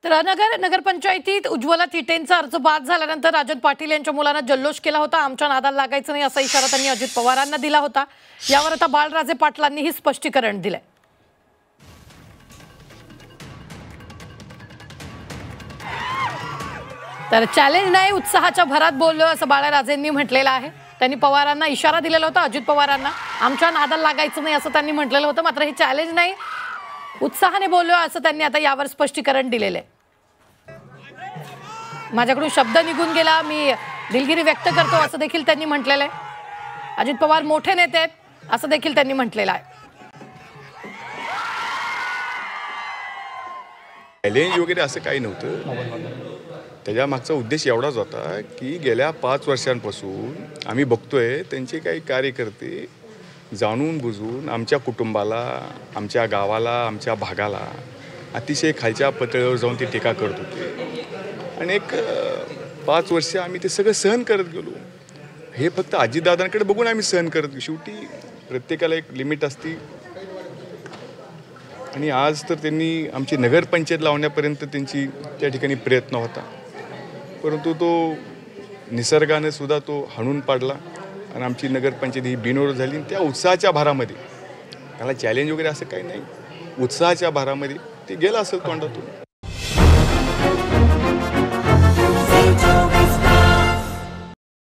तर नगरपंचायतीत उज्ज्वला थिटेंचा अर्ज बाद झाल्यानंतर राजन पाटील यांच्या मुलांना जल्लोष केला होता. आमच्या नादाला लागायचं नाही असा इशारा त्यांनी अजित पवारांना दिला होता. यावर आता बाळराजे पाटलांनीही स्पष्टीकरण दिलंय. तर चॅलेंज नाही, उत्साहाच्या भरात बोललो असं बाळराजेंनी म्हटलेलं आहे. त्यांनी पवारांना इशारा दिलेला होता, अजित पवारांना आमच्या नादाला लागायचं नाही असं त्यांनी म्हटलेलं होतं. मात्र हे चॅलेंज नाही, उत्साहाने बोललो असं त्यांनी आता यावर स्पष्टीकरण दिलेलं आहे. माझ्याकडून शब्द निघून गेला, मी दिलगिरी व्यक्त करतो असं देखील त्यांनी म्हटलेलं आहे. अजित पवार मोठे नेते आहेत असं देखील त्यांनी म्हटलेलं आहे. चॅलेंज वगैरे असं काही नव्हतं. त्याच्या मागचा उद्देश एवढाच होता की गेल्या 5 वर्षांपासून आम्ही बघतोय त्यांचे काही कार्यकर्ते जाणून बुजून आमच्या कुटुंबाला, आमच्या गावाला, आमच्या भागाला अतिशय खालच्या पातळीवर जाऊन ती टीका करत होते. आणि एक 5 वर्ष आम्ही ते सगळं सहन करत गेलो. हे फक्त अजितदादांकडे बघून आम्ही सहन करत गेलो. शेवटी प्रत्येकाला एक लिमिट असते. आणि आज तर त्यांनी आमची नगरपंचायत लावण्यापर्यंत त्यांची त्या ठिकाणी प्रयत्न होता, परंतु तो निसर्गाने सुद्धा तो हाणून पाडला आणि आमची नगरपंचायत ही बिनविरोध झाली. त्या उत्साहाच्या भारामध्ये त्याला चॅलेंज वगैरे असं काही नाही, उत्साहाच्या भारामध्ये ते गेलं असेल तोंडातून.